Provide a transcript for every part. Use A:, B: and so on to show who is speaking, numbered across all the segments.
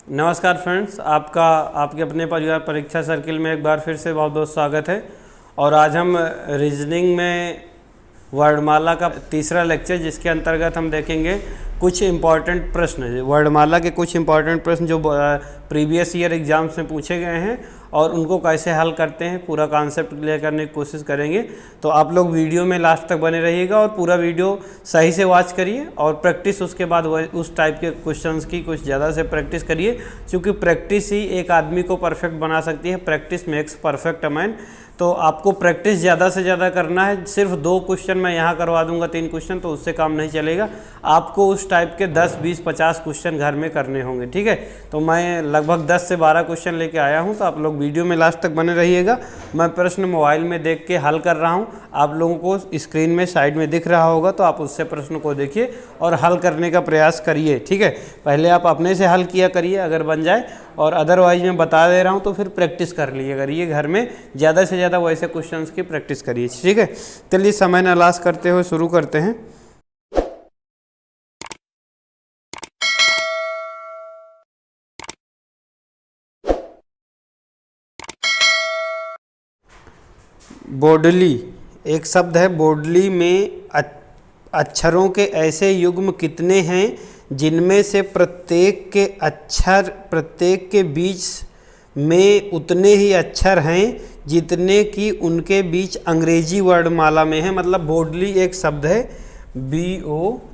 A: नमस्कार फ्रेंड्स, आपके अपने परिवार परीक्षा सर्किल में एक बार फिर से बहुत बहुत स्वागत है। और आज हम रीजनिंग में वर्णमाला का तीसरा लेक्चर, जिसके अंतर्गत हम देखेंगे कुछ इम्पॉर्टेंट प्रश्न, वर्णमाला के कुछ इम्पॉर्टेंट प्रश्न जो प्रीवियस ईयर एग्जाम्स में पूछे गए हैं और उनको कैसे हल करते हैं, पूरा कॉन्सेप्ट क्लियर करने की कोशिश करेंगे। तो आप लोग वीडियो में लास्ट तक बने रहिएगा और पूरा वीडियो सही से वॉच करिए और प्रैक्टिस उसके बाद उस टाइप के क्वेश्चंस की कुछ ज़्यादा से प्रैक्टिस करिए, क्योंकि प्रैक्टिस ही एक आदमी को परफेक्ट बना सकती है। Practice makes perfect a man. तो आपको प्रैक्टिस ज़्यादा से ज़्यादा करना है। सिर्फ 2 क्वेश्चन मैं यहाँ करवा दूंगा, 3 क्वेश्चन, तो उससे काम नहीं चलेगा। आपको उस टाइप के 10, 20, 50 क्वेश्चन घर में करने होंगे, ठीक है। तो मैं लगभग 10 से 12 क्वेश्चन लेके आया हूँ, तो आप लोग वीडियो में लास्ट तक बने रहिएगा। मैं प्रश्न मोबाइल में देख के हल कर रहा हूँ, आप लोगों को स्क्रीन में साइड में दिख रहा होगा, तो आप उससे प्रश्न को देखिए और हल करने का प्रयास करिए, ठीक है। पहले आप अपने से हल किया करिए अगर बन जाए, और अदरवाइज मैं बता दे रहा हूँ तो फिर प्रैक्टिस कर लिए करिए घर में, ज़्यादा से ज़्यादा वैसे क्वेश्चंस की प्रैक्टिस करिए, ठीक है। चलिए समय न लॉस करते हुए शुरू करते हैं। बोडली एक शब्द है। बोडली में अक्षरों के ऐसे युग्म कितने हैं जिनमें से प्रत्येक के बीच में उतने ही अक्षर हैं जितने कि उनके बीच अंग्रेजी वर्णमाला में है। मतलब बोडली एक शब्द है, BODILY,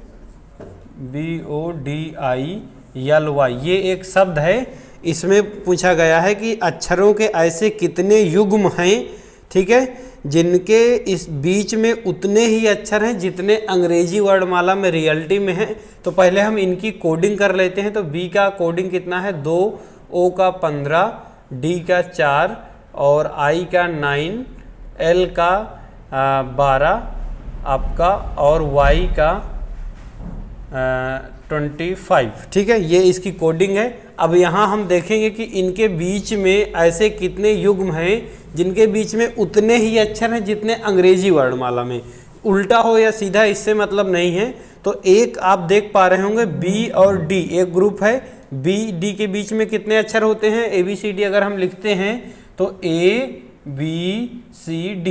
A: ये एक शब्द है। इसमें पूछा गया है कि अक्षरों के ऐसे कितने युग्म हैं, ठीक है, जिनके इस बीच में उतने ही अक्षर हैं जितने अंग्रेजी वर्णमाला में रियलिटी में हैं। तो पहले हम इनकी कोडिंग कर लेते हैं। तो बी का कोडिंग कितना है? 2, ओ का 15, डी का 4 और आई का 9, एल का 12 आपका, और वाई का 25, ठीक है। ये इसकी कोडिंग है। अब यहाँ हम देखेंगे कि इनके बीच में ऐसे कितने युग्म हैं जिनके बीच में उतने ही अक्षर हैं जितने अंग्रेजी वर्णमाला में। उल्टा हो या सीधा इससे मतलब नहीं है। तो एक आप देख पा रहे होंगे बी और डी एक ग्रुप है। बी डी के बीच में कितने अक्षर होते हैं? ABCD अगर हम लिखते हैं तो ABCD,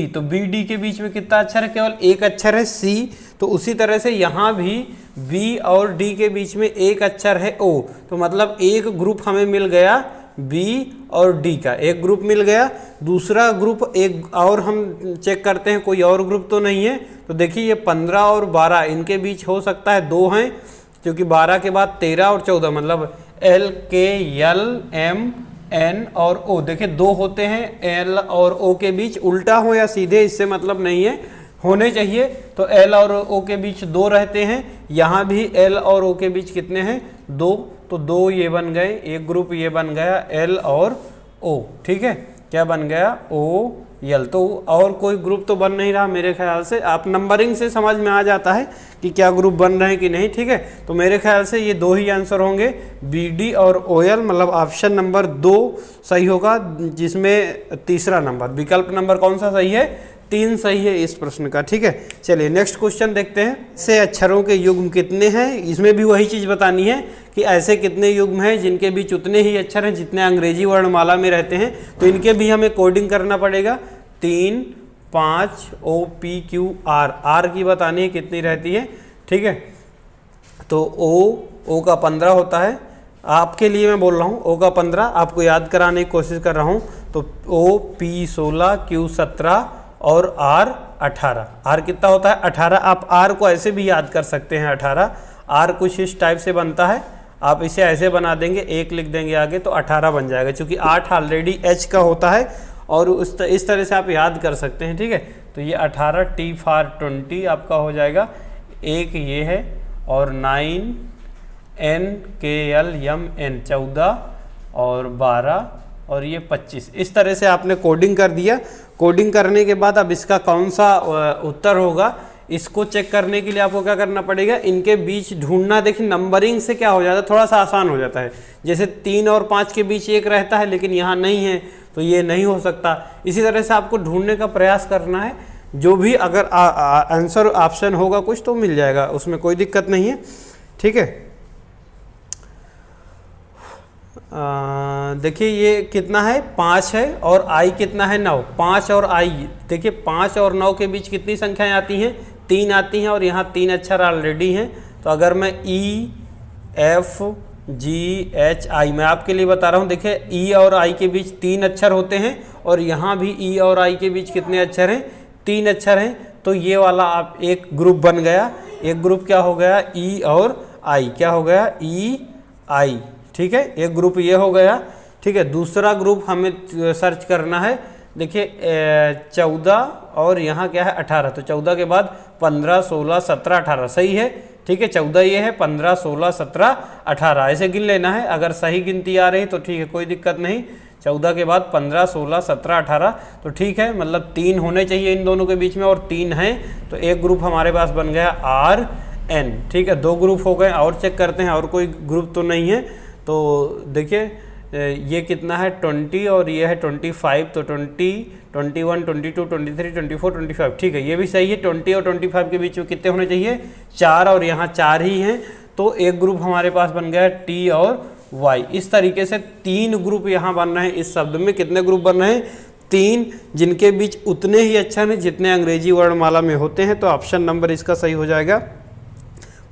A: तो BD के बीच में कितना अक्षर है? केवल एक अक्षर है, C। तो उसी तरह से यहाँ भी B और D के बीच में एक अक्षर है, O। तो मतलब एक ग्रुप हमें मिल गया B और D का, एक ग्रुप मिल गया। दूसरा ग्रुप एक और हम चेक करते हैं, कोई और ग्रुप तो नहीं है। तो देखिए ये 15 और 12 इनके बीच हो सकता है 2 हैं, क्योंकि 12 के बाद 13 और 14, मतलब L, K, L, M, N और O। देखिए 2 होते हैं L और O के बीच। उल्टा हो या सीधे इससे मतलब नहीं है, होने चाहिए। तो L और O के बीच 2 रहते हैं। यहाँ भी L और O के बीच कितने हैं? 2। तो 2 ये बन गए, एक ग्रुप ये बन गया L और O, ठीक है। क्या बन गया? OL। तो और कोई ग्रुप तो बन नहीं रहा मेरे ख्याल से। आप नंबरिंग से समझ में आ जाता है कि क्या ग्रुप बन रहे हैं कि नहीं, ठीक है। तो मेरे ख्याल से ये 2 ही आंसर होंगे, BD और OL। मतलब ऑप्शन नंबर 2 सही होगा, जिसमें तीसरा नंबर, विकल्प नंबर कौन सा सही है? 3 सही है इस प्रश्न का, ठीक है। चलिए नेक्स्ट क्वेश्चन देखते हैं। से अक्षरों के युग्म कितने हैं? इसमें भी वही चीज़ बतानी है कि ऐसे कितने युग्म हैं जिनके बीच उतने ही अक्षर हैं जितने अंग्रेजी वर्णमाला में रहते हैं। तो इनके भी हमें कोडिंग करना पड़ेगा। 3, 5, OPQR, R की बतानी है कितनी रहती है, ठीक है। तो O का 15 होता है। आपके लिए मैं बोल रहा हूँ O का 15, आपको याद कराने की कोशिश कर रहा हूँ। तो OP 16, Q 17 और R 18। R कितना होता है? 18। आप R को ऐसे भी याद कर सकते हैं, 18। R कुछ इस टाइप से बनता है, आप इसे ऐसे बना देंगे, 1 लिख देंगे आगे, तो 18 बन जाएगा, क्योंकि 8 ऑलरेडी H का होता है। और इस तरह से आप याद कर सकते हैं, ठीक है। तो ये 18, T फॉर 20 आपका हो जाएगा। 1 ये है, और 9, N, K, L, M, N 14 और 12 और ये 25। इस तरह से आपने कोडिंग कर दिया। कोडिंग करने के बाद अब इसका कौन सा उत्तर होगा, इसको चेक करने के लिए आपको क्या करना पड़ेगा? इनके बीच ढूंढना। देखिए नंबरिंग से क्या हो जाता है, थोड़ा सा आसान हो जाता है। जैसे 3 और 5 के बीच 1 रहता है, लेकिन यहाँ नहीं है, तो ये नहीं हो सकता। इसी तरह से आपको ढूंढने का प्रयास करना है। जो भी अगर आंसर ऑप्शन होगा कुछ तो मिल जाएगा, उसमें कोई दिक्कत नहीं है, ठीक है। देखिए ये कितना है 5 है और आई कितना है 9। 5 और आई, देखिए 5 और 9 के बीच कितनी संख्याएं आती हैं, 3 आती हैं, और यहाँ 3 अक्षर ऑलरेडी हैं। तो अगर मैं E F G H I, मैं आपके लिए बता रहा हूँ, देखिए ई और आई के बीच 3 अक्षर होते हैं, और यहाँ भी ई और आई के बीच कितने अक्षर हैं, 3 अक्षर हैं। तो ये वाला आप एक ग्रुप बन गया। एक ग्रुप क्या हो गया, ई और आई, क्या हो गया, ई आई, ठीक है, एक ग्रुप ये हो गया। ठीक है, दूसरा ग्रुप हमें सर्च करना है। देखिए 14 और यहाँ क्या है 18, तो 14 के बाद 15 16 17 18 सही है। ठीक है, 14 ये है, 15 16 17 18 ऐसे गिन लेना है। अगर सही गिनती आ रही तो ठीक है, कोई दिक्कत नहीं। 14 के बाद 15 16 17 18 तो ठीक है, मतलब 3 होने चाहिए इन दोनों के बीच में, और 3 हैं, तो एक ग्रुप हमारे पास बन गया आर एन। ठीक है, 2 ग्रुप हो गए। और चेक करते हैं, और कोई ग्रुप तो नहीं है। तो देखिए ये कितना है 20 और ये है 25, तो 20 21 22 23 24 25, ठीक है, ये भी सही है। 20 और 25 के बीच में कितने होने चाहिए, 4, और यहाँ 4 ही हैं, तो एक ग्रुप हमारे पास बन गया टी और वाई। इस तरीके से 3 ग्रुप यहाँ बन रहे हैं। इस शब्द में कितने ग्रुप बन रहे हैं, 3, जिनके बीच उतने ही अक्षर हैं जितने अंग्रेजी वर्णमाला में होते हैं। तो ऑप्शन नंबर इसका सही हो जाएगा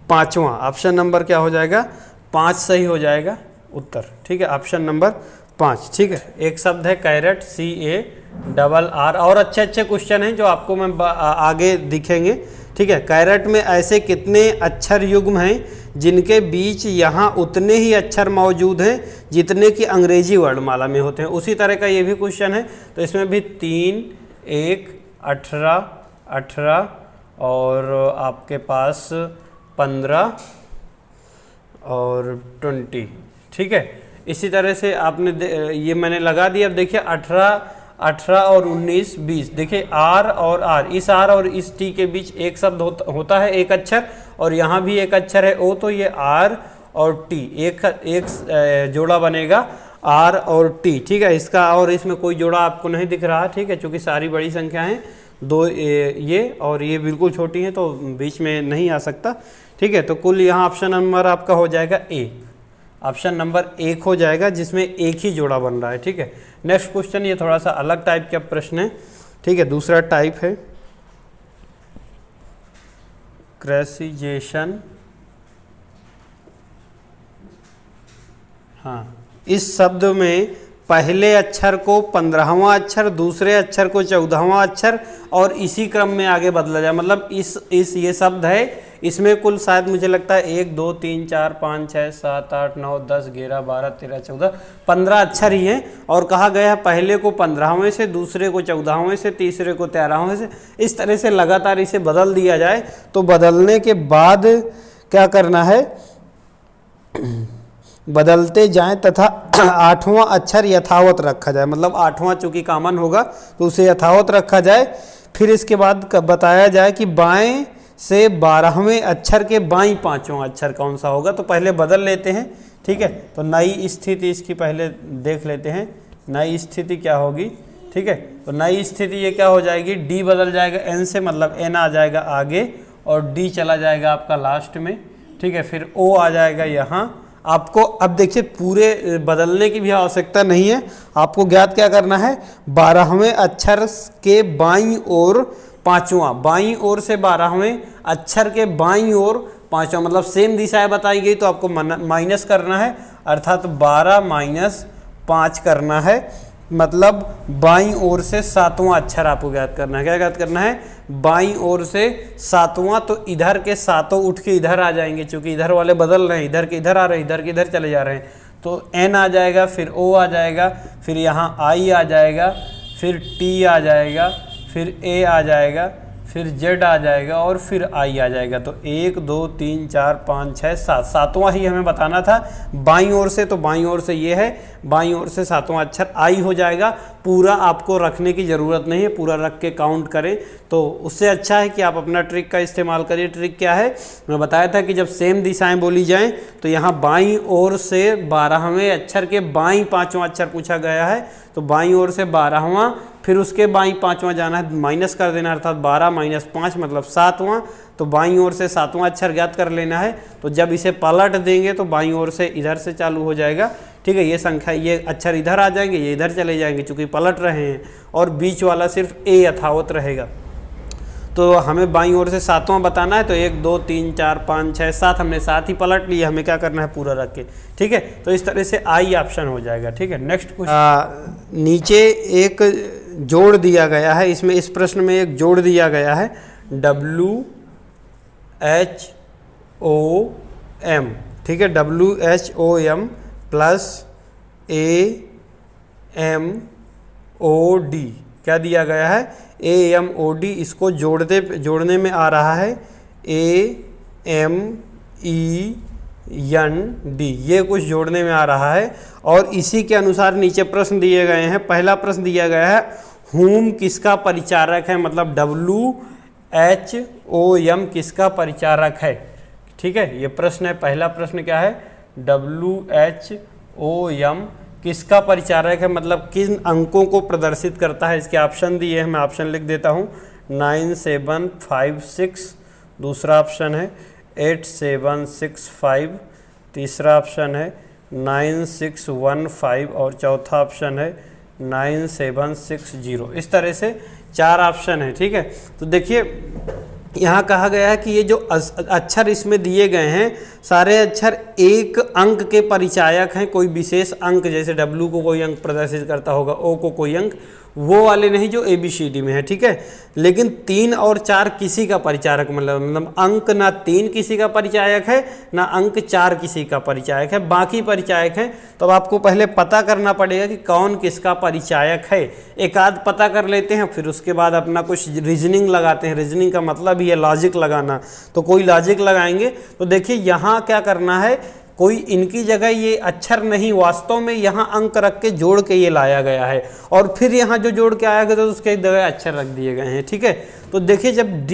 A: 5वां। ऑप्शन नंबर क्या हो जाएगा, 5 सही हो जाएगा उत्तर। ठीक है, ऑप्शन नंबर 5। ठीक है, एक शब्द है कैरेट, CARR, और अच्छे अच्छे क्वेश्चन हैं जो आपको मैं आगे दिखेंगे। ठीक है, कैरेट में ऐसे कितने अक्षर युग्म हैं जिनके बीच यहाँ उतने ही अक्षर मौजूद हैं जितने कि अंग्रेजी वर्णमाला में होते हैं। उसी तरह का ये भी क्वेश्चन है, तो इसमें भी 3 1 18 18 और आपके पास 15 और 20। ठीक है, इसी तरह से आपने ये मैंने लगा दिया। अब देखिए 18 और 19 20, देखिए आर और आर, इस आर और इस टी के बीच एक शब्द होता है, एक अक्षर, और यहाँ भी एक अक्षर है ओ, तो ये आर और टी एक जोड़ा बनेगा आर और टी। ठीक है, इसका और इसमें कोई जोड़ा आपको नहीं दिख रहा। ठीक है, क्योंकि सारी बड़ी संख्या हैं, 2 ये और ये बिल्कुल छोटी हैं, तो बीच में नहीं आ सकता। ठीक है, तो कुल यहाँ ऑप्शन नंबर आपका हो जाएगा ए, ऑप्शन नंबर 1 हो जाएगा, जिसमें एक ही जोड़ा बन रहा है। ठीक है, नेक्स्ट क्वेश्चन, ये थोड़ा सा अलग टाइप का प्रश्न है। ठीक है, दूसरा टाइप है क्रेसिजेशन। हाँ, इस शब्द में पहले अक्षर को 15वां अक्षर, दूसरे अक्षर को 14वां अक्षर, और इसी क्रम में आगे बदला जाए। मतलब इस ये शब्द है, इसमें कुल शायद मुझे लगता है 1 2 3 4 5 6 7 8 9 10 11 12 13 14 15 अक्षर ही हैं, और कहा गया है पहले को 15वें से, दूसरे को 14वें से, तीसरे को 13वें से, इस तरह से लगातार इसे बदल दिया जाए। तो बदलने के बाद क्या करना है, बदलते जाएं तथा 8वां अक्षर यथावत रखा जाए। मतलब 8वां चूंकि कॉमन होगा तो उसे यथावत रखा जाए। फिर इसके बाद बताया जाए कि बाएं से 12वें अक्षर के बाईं 5वां अक्षर कौन सा होगा। तो पहले बदल लेते हैं। ठीक है, तो नई स्थिति इसकी पहले देख लेते हैं। नई स्थिति क्या होगी। ठीक है, तो नई स्थिति ये क्या हो जाएगी, डी बदल जाएगा एन से, मतलब एन आ जाएगा आगे और डी चला जाएगा आपका लास्ट में। ठीक है, फिर ओ आ जाएगा यहाँ। आपको अब देखिए पूरे बदलने की भी आवश्यकता नहीं है, आपको ज्ञात क्या करना है, 12वें अक्षर के बाईं ओर 5वां, बाईं ओर से 12वें अक्षर के बाईं ओर 5वां, मतलब सेम दिशाएं बताई गई तो आपको माइनस करना है, अर्थात 12 माइनस 5 करना है। मतलब बाईं ओर से 7वां अक्षर आपको ज्ञात करना है। क्या ज्ञात करना है, बाईं ओर से 7वां। तो इधर के 7 उठ के इधर आ जाएंगे, क्योंकि इधर वाले बदल रहे हैं, इधर के इधर आ रहे हैं, इधर के इधर चले जा रहे हैं। तो एन आ जाएगा, फिर ओ आ जाएगा, फिर यहाँ आई आ जाएगा, फिर टी आ जाएगा, फिर ए आ जाएगा, फिर जेड आ जाएगा और फिर आई आ जाएगा। तो 1 2 3 4 5 6 7, 7वां ही हमें बताना था बाईं ओर से। तो बाईं ओर से ये है, बाईं ओर से 7वां अक्षर आई हो जाएगा। पूरा आपको रखने की ज़रूरत नहीं है, पूरा रख के काउंट करें तो उससे अच्छा है कि आप अपना ट्रिक का इस्तेमाल करिए। ट्रिक क्या है, मैं बताया था कि जब सेम दिशाएं बोली जाएं तो यहाँ बाईं ओर से 12वें अक्षर के बाईं 5वां अक्षर पूछा गया है। तो बाईं ओर से 12वां, फिर उसके बाईं 5वां जाना है, माइनस कर देना, अर्थात 12 माइनस 5 मतलब 7वां। तो बाईं ओर से 7वां अक्षर ज्ञात कर लेना है। तो जब इसे पलट देंगे तो बाईं ओर से इधर से चालू हो जाएगा। ठीक है। ये संख्या, ये अक्षर इधर आ जाएंगे, ये इधर चले जाएंगे चूंकि पलट रहे हैं, और बीच वाला सिर्फ ए यथावत रहेगा। तो हमें बाईं ओर से सातवां बताना है, तो 1 2 3 4 5 6 7 हमने 7 ही पलट लिया, हमें क्या करना है पूरा रख के, ठीक है। तो इस तरह से आई ऑप्शन हो जाएगा, ठीक है। नेक्स्ट क्वेश्चन, नीचे एक जोड़ दिया गया है, इसमें इस प्रश्न में एक जोड़ दिया गया है WHOM, ठीक है, WHOM प्लस AMOD क्या दिया गया है, AMOD, इसको जोड़ने में आ रहा है AMEND, ये कुछ जोड़ने में आ रहा है। और इसी के अनुसार नीचे प्रश्न दिए गए हैं। पहला प्रश्न दिया गया है हुम किसका परिचारक है, मतलब WHOM किसका परिचारक है, ठीक है। ये प्रश्न है, पहला प्रश्न क्या है, WHOM किसका परिचारक है, मतलब किन अंकों को प्रदर्शित करता है। इसके ऑप्शन दिए हैं, मैं ऑप्शन लिख देता हूँ, 9 7 5 6, दूसरा ऑप्शन है 8 7 6 5, तीसरा ऑप्शन है 9 6 1 5, और चौथा ऑप्शन है 9 7 6 0। इस तरह से 4 ऑप्शन है, ठीक है। तो देखिए यहाँ कहा गया है कि ये जो अक्षर इसमें दिए गए हैं सारे अक्षर एक अंक के परिचायक हैं, कोई विशेष अंक, जैसे W को कोई अंक प्रदर्शित करता होगा, O को कोई अंक, वो वाले नहीं जो ABCD में है, ठीक है। लेकिन 3 और 4 किसी का परिचायक, मतलब अंक ना 3 किसी का परिचायक है ना अंक 4 किसी का परिचायक है, बाकी परिचायक हैं। तो अब आपको पहले पता करना पड़ेगा कि कौन किसका परिचायक है। एक आध पता कर लेते हैं, फिर उसके बाद अपना कुछ रीजनिंग लगाते हैं। रीजनिंग का मतलब ही है लॉजिक लगाना, तो कोई लॉजिक लगाएंगे। तो देखिए यहाँ क्या करना है, कोई इनकी जगह ये अक्षर नहीं, वास्तव में यहाँ अंक रख के जोड़ के ये लाया गया है, और फिर यहाँ जो जोड़ के आया गया तो उसके जगह अक्षर रख दिए गए हैं, ठीक है। तो देखिए जब D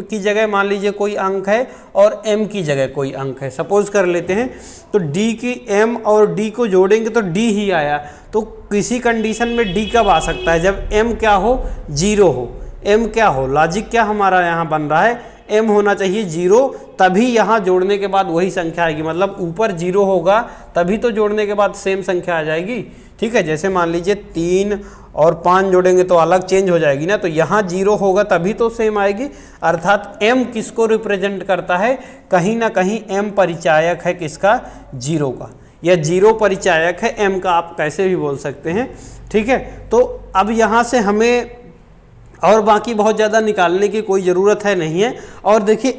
A: की जगह मान लीजिए कोई अंक है और M की जगह कोई अंक है, सपोज कर लेते हैं, तो D की M और D को जोड़ेंगे तो D ही आया। तो किसी कंडीशन में D कब आ सकता है, जब M क्या हो, 0 हो। M क्या हो, लॉजिक क्या हमारा यहाँ बन रहा है, M होना चाहिए 0, तभी यहाँ जोड़ने के बाद वही संख्या आएगी। मतलब ऊपर 0 होगा तभी तो जोड़ने के बाद सेम संख्या आ जाएगी, ठीक है। जैसे मान लीजिए 3 और 5 जोड़ेंगे तो अलग चेंज हो जाएगी ना, तो यहाँ 0 होगा तभी तो सेम आएगी। अर्थात M किसको रिप्रेजेंट करता है, कहीं ना कहीं M परिचायक है किसका, 0 का, या 0 परिचायक है M का, आप कैसे भी बोल सकते हैं, ठीक है। तो अब यहाँ से हमें और बाकी बहुत ज़्यादा निकालने की कोई ज़रूरत है नहीं है। और देखिए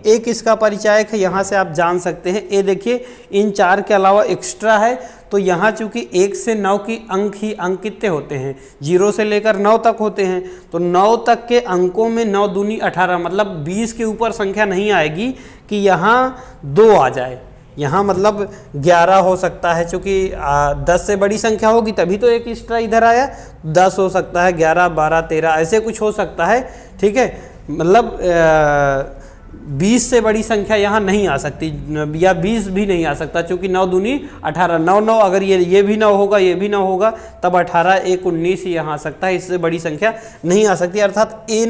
A: ए किसका परिचायक है, यहाँ से आप जान सकते हैं। ए देखिए इन 4 के अलावा एक्स्ट्रा है, तो यहाँ चूंकि 1 से 9 की अंक कितने होते हैं, 0 से लेकर 9 तक होते हैं। तो 9 तक के अंकों में 9 दूनी 18, मतलब 20 के ऊपर संख्या नहीं आएगी कि यहाँ 2 आ जाए। यहाँ मतलब 11 हो सकता है, चूँकि 10 से बड़ी संख्या होगी तभी तो एक एक्स्ट्रा इधर आया, 10 हो सकता है, 11 12 13 ऐसे कुछ हो सकता है, ठीक है। मतलब 20 से बड़ी संख्या यहाँ नहीं आ सकती, या 20 भी नहीं आ सकता, क्योंकि 9 दूनी 18, 9 9 अगर ये भी 9 होगा, ये भी 9 होगा, तब 18 1 19 ही यहाँ आ सकता है, इससे बड़ी संख्या नहीं आ सकती। अर्थात ए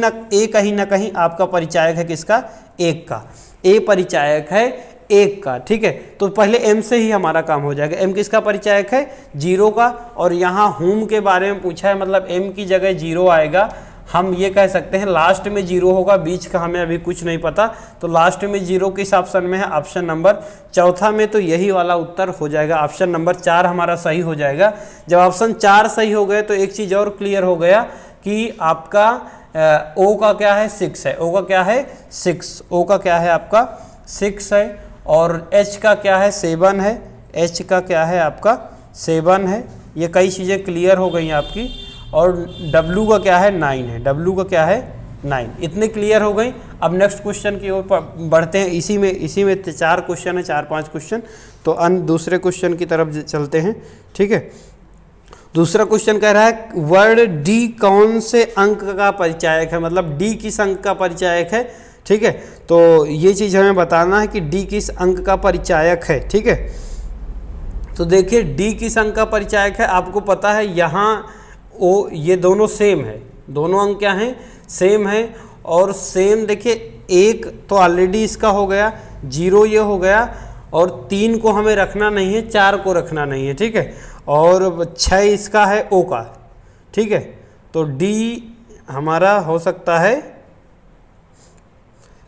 A: कहीं ना कहीं आपका परिचायक है किसका, 1 का, ए परिचायक है 1 का, ठीक है। तो पहले M से ही हमारा काम हो जाएगा। M किसका परिचायक है, 0 का। और यहाँ होम के बारे में पूछा है, मतलब M की जगह 0 आएगा। हम ये कह सकते हैं लास्ट में 0 होगा, बीच का हमें अभी कुछ नहीं पता, तो लास्ट में 0 किस ऑप्शन में है, ऑप्शन नंबर चौथा में। तो यही वाला उत्तर हो जाएगा, ऑप्शन नंबर 4 हमारा सही हो जाएगा। जब ऑप्शन 4 सही हो गए तो एक चीज़ और क्लियर हो गया कि आपका O का क्या है, 6 है। O का क्या है, 6, O का क्या है आपका 6 है। और H का क्या है, 7 है। H का क्या है आपका 7 है। ये कई चीज़ें क्लियर हो गई आपकी। और W का क्या है, 9 है। W का क्या है, 9। इतने क्लियर हो गई। अब नेक्स्ट क्वेश्चन की ओर बढ़ते हैं। इसी में 4 क्वेश्चन है, 4-5 क्वेश्चन। तो दूसरे क्वेश्चन की तरफ चलते हैं, ठीक है। दूसरा क्वेश्चन कह रहा है वर्ड D कौन से अंक का परिचायक है, मतलब D किस अंक का परिचायक है, ठीक है। तो ये चीज़ हमें बताना है कि D किस अंक का परिचायक है, ठीक है। तो देखिए D किस अंक का परिचायक है, आपको पता है यहाँ ये दोनों सेम है, दोनों अंक क्या हैं, सेम है। और सेम देखिए 1 तो ऑलरेडी इसका हो गया, 0 ये हो गया, और 3 को हमें रखना नहीं है, 4 को रखना नहीं है, ठीक है। और 6 इसका है ओ का, ठीक है। तो डी हमारा हो सकता है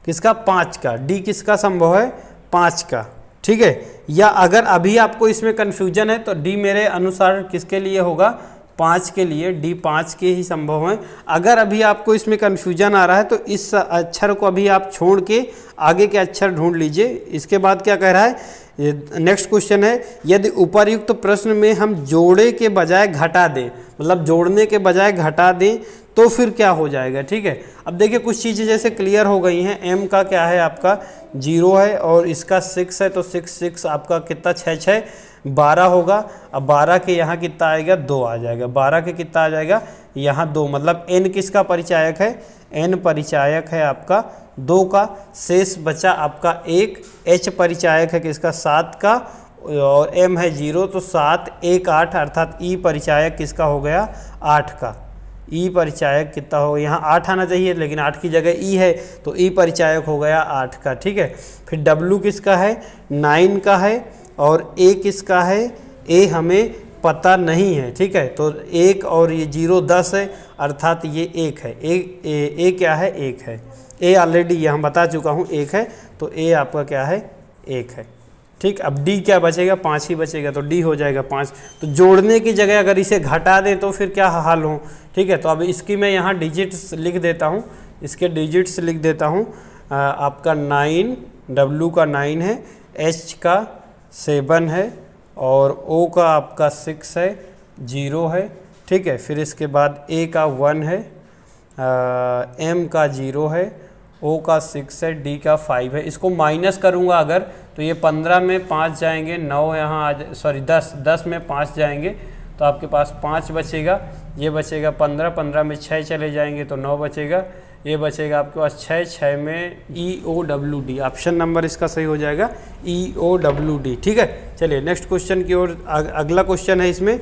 A: किसका, 5 का। डी किसका संभव है, 5 का, ठीक है। या अगर अभी आपको इसमें कन्फ्यूजन है तो डी मेरे अनुसार किसके लिए होगा, 5 के लिए, डी 5 के ही संभव है। अगर अभी आपको इसमें कन्फ्यूजन आ रहा है तो इस अक्षर को अभी आप छोड़ के आगे के अक्षर ढूंढ लीजिए। इसके बाद क्या कह रहा है, नेक्स्ट क्वेश्चन है, यदि उपर्युक्त प्रश्न में हम जोड़े के बजाय घटा दें, मतलब जोड़ने के बजाय घटा दें तो फिर क्या हो जाएगा, ठीक है। अब देखिए कुछ चीज़ें जैसे क्लियर हो गई हैं। m का क्या है आपका 0 है और इसका 6 है, तो 6 आपका कितना, 6 12 होगा। अब 12 के यहाँ कितना आएगा, 2 आ जाएगा। 12 के कितना आ जाएगा, यहाँ 2, मतलब n किसका परिचायक है, n परिचायक है आपका 2 का। शेष बचा आपका 1, h परिचायक है किसका, 7 का, और m है 0, तो 7 1 8, अर्थात e परिचायक किसका हो गया, 8 का। ई परिचायक कितना हो, यहाँ 8 आना चाहिए लेकिन 8 की जगह ई है, तो ई परिचायक हो गया 8 का, ठीक है। फिर डब्लू किसका है, 9 का है, और ए किसका है, ए हमें पता नहीं है, ठीक है। तो 1 और ये 0 10 है, अर्थात ये 1 है। ए क्या है, 1 है। ए ऑलरेडी ये हम बता चुका हूँ 1 है, तो ए आपका क्या है, 1 है, ठीक। अब डी क्या बचेगा, 5 ही बचेगा, तो डी हो जाएगा 5। तो जोड़ने की जगह अगर इसे घटा दें तो फिर क्या हाल हो, ठीक है। तो अब इसकी मैं यहाँ डिजिट्स लिख देता हूँ, इसके डिजिट्स लिख देता हूँ। आपका 9, डब्लू का 9 है, एच का 7 है, और ओ का आपका 6 है, 0 है, ठीक है। फिर इसके बाद ए का 1 है, एम का 0 है, ओ का 6 है, डी का 5 है। इसको माइनस करूँगा अगर, तो ये 15 में 5 जाएंगे, 9 यहाँ आ, सॉरी 10 में 5 जाएंगे, तो आपके पास 5 बचेगा। ये बचेगा 15 में 6 चले जाएंगे तो 9 बचेगा। ये बचेगा आपके पास 6 में EOWD, ऑप्शन नंबर इसका सही हो जाएगा EOWD, ठीक है। चलिए नेक्स्ट क्वेश्चन की ओर। अगला क्वेश्चन है इसमें,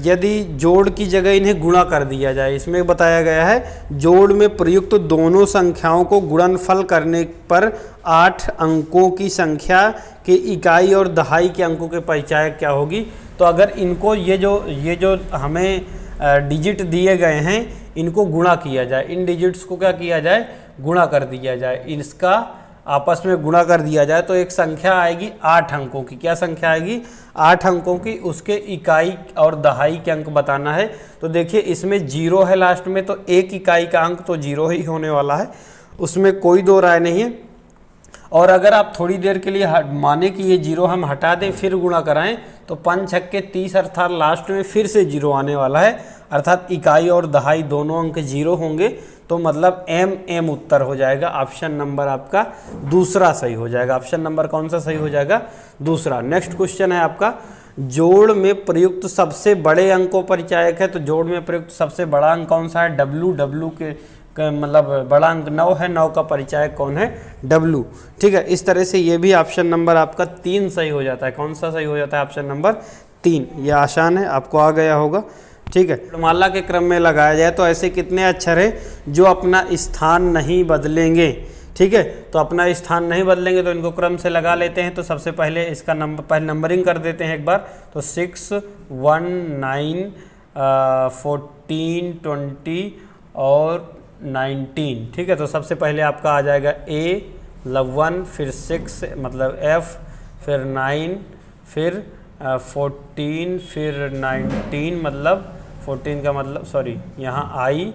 A: यदि जोड़ की जगह इन्हें गुणा कर दिया जाए। इसमें बताया गया है जोड़ में प्रयुक्त दोनों संख्याओं को गुणनफल करने पर 8 अंकों की संख्या के इकाई और दहाई के अंकों के परिचायक क्या होगी। तो अगर इनको ये जो हमें डिजिट दिए गए हैं इनको गुणा किया जाए, इन डिजिट्स को क्या किया जाए, गुणा कर दिया जाए, इसका आपस में गुणा कर दिया जाए तो एक संख्या आएगी 8 अंकों की। क्या संख्या आएगी, 8 अंकों की। उसके इकाई और दहाई के अंक बताना है। तो देखिए इसमें 0 है लास्ट में, तो एक इकाई का अंक तो 0 ही होने वाला है, उसमें कोई दो राय नहीं है। और अगर आप थोड़ी देर के लिए माने कि ये 0 हम हटा दें फिर गुणा कराएं तो 5 छक्के 30, अर्थात लास्ट में फिर से 0 आने वाला है, अर्थात इकाई और दहाई दोनों अंक 0 होंगे। तो मतलब M उत्तर हो जाएगा। ऑप्शन नंबर आपका दूसरा सही हो जाएगा। ऑप्शन नंबर कौन सा सही हो जाएगा, दूसरा। नेक्स्ट क्वेश्चन है आपका, जोड़ में प्रयुक्त सबसे बड़े अंकों परिचायक है। तो जोड़ में प्रयुक्त सबसे बड़ा अंक कौन सा है, डब्लू के मतलब बड़ा अंक 9 है, 9 का परिचायक कौन है, डब्लू, ठीक है। इस तरह से ये भी ऑप्शन नंबर आपका 3 सही हो जाता है। कौन सा सही हो जाता है, ऑप्शन नंबर 3। ये आसान है, आपको आ गया होगा, ठीक है। वर्णमाला के क्रम में लगाया जाए तो ऐसे कितने अक्षर हैं जो अपना स्थान नहीं बदलेंगे, ठीक है। तो अपना स्थान नहीं बदलेंगे तो इनको क्रम से लगा लेते हैं। तो सबसे पहले इसका पहले नंबरिंग कर देते हैं एक बार। तो 6, 1, 9, 14, 20 और 19, ठीक है। तो सबसे पहले आपका आ जाएगा A, मतलब 1, फिर 6 मतलब F, फिर 9, फिर 14, फिर 19 मतलब 14 का मतलब सॉरी यहाँ I,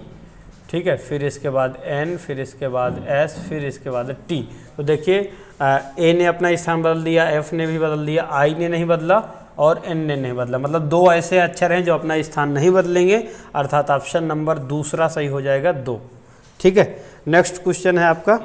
A: ठीक है। फिर इसके बाद N, फिर इसके बाद S, फिर इसके बाद T। तो देखिए A ने अपना स्थान बदल दिया, F ने भी बदल दिया, I ने नहीं बदला और N ने नहीं बदला। मतलब 2 ऐसे अक्षर हैं जो अपना स्थान नहीं बदलेंगे, अर्थात ऑप्शन नंबर दूसरा सही हो जाएगा 2, ठीक है। नेक्स्ट क्वेश्चन है आपका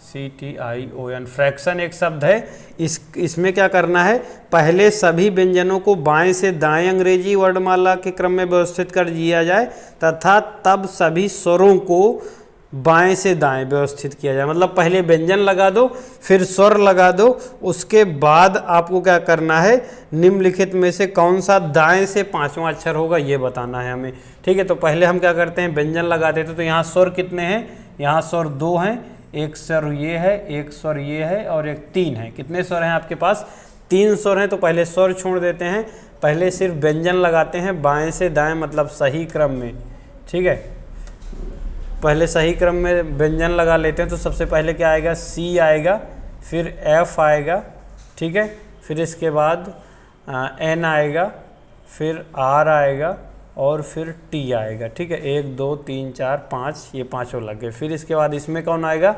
A: CTION, फ्रैक्शन एक शब्द है। इसमें क्या करना है, पहले सभी व्यंजनों को बाएं से दाएं अंग्रेजी वर्णमाला के क्रम में व्यवस्थित कर दिया जाए तथा तब सभी स्वरों को बाएं से दाएं व्यवस्थित किया जाए। मतलब पहले व्यंजन लगा दो, फिर स्वर लगा दो, उसके बाद आपको क्या करना है, निम्नलिखित में से कौन सा दाएं से 5वां अक्षर होगा ये बताना है हमें, ठीक है। तो पहले हम क्या करते हैं, व्यंजन लगा देते हैं। तो यहाँ स्वर कितने हैं, यहाँ स्वर 2 हैं, एक स्वर ये है, एक स्वर ये है और एक 3 है। कितने स्वर हैं आपके पास? 3 स्वर हैं। तो पहले स्वर छोड़ देते हैं, पहले सिर्फ व्यंजन लगाते हैं बाएं से दाएं, मतलब सही क्रम में। ठीक है, पहले सही क्रम में व्यंजन लगा लेते हैं। तो सबसे पहले क्या आएगा? सी आएगा, फिर एफ आएगा, ठीक है, फिर इसके बाद एन आएगा, फिर आर आएगा और फिर टी आएगा। ठीक है, 1 2 3 4 5, ये पांचों लग गए। फिर इसके बाद इसमें कौन आएगा?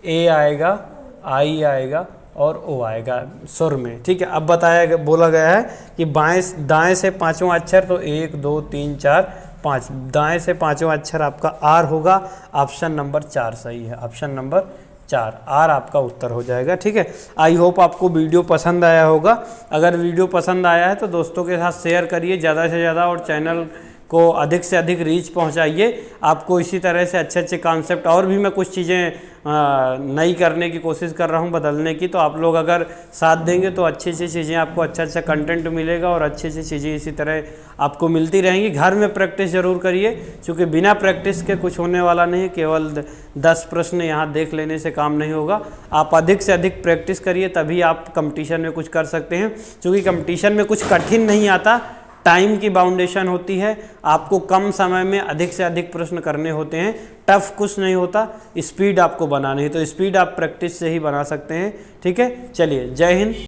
A: ए आएगा, आई आएगा और ओ आएगा सुर में। ठीक है, अब बोला गया है कि दाएं से पांचों अक्षर, तो 1 2 3 4 5, दाएं से पांचों अक्षर आपका आर होगा। ऑप्शन नंबर 4 सही है, ऑप्शन नंबर 4 आर आपका उत्तर हो जाएगा। ठीक है, आई होप आपको वीडियो पसंद आया होगा। अगर वीडियो पसंद आया है तो दोस्तों के साथ शेयर करिए ज़्यादा से ज़्यादा और चैनल को अधिक से अधिक रीच पहुंचाइए। आपको इसी तरह से अच्छे अच्छे कॉन्सेप्ट, और भी मैं कुछ चीज़ें नई करने की कोशिश कर रहा हूं, बदलने की। तो आप लोग अगर साथ देंगे तो अच्छी अच्छी चीज़ें, आपको अच्छा अच्छा कंटेंट मिलेगा और अच्छी अच्छी चीज़ें इसी तरह आपको मिलती रहेंगी। घर में प्रैक्टिस ज़रूर करिए, क्योंकि बिना प्रैक्टिस के कुछ होने वाला नहीं है। केवल 10 प्रश्न यहाँ देख लेने से काम नहीं होगा। आप अधिक से अधिक प्रैक्टिस करिए, तभी आप कंपटीशन में कुछ कर सकते हैं। क्योंकि कंपटीशन में कुछ कठिन नहीं आता, टाइम की बाउंडेशन होती है। आपको कम समय में अधिक से अधिक प्रश्न करने होते हैं। टफ कुछ नहीं होता, स्पीड आपको बनानी है। तो स्पीड आप प्रैक्टिस से ही बना सकते हैं। ठीक है, चलिए, जय हिंद।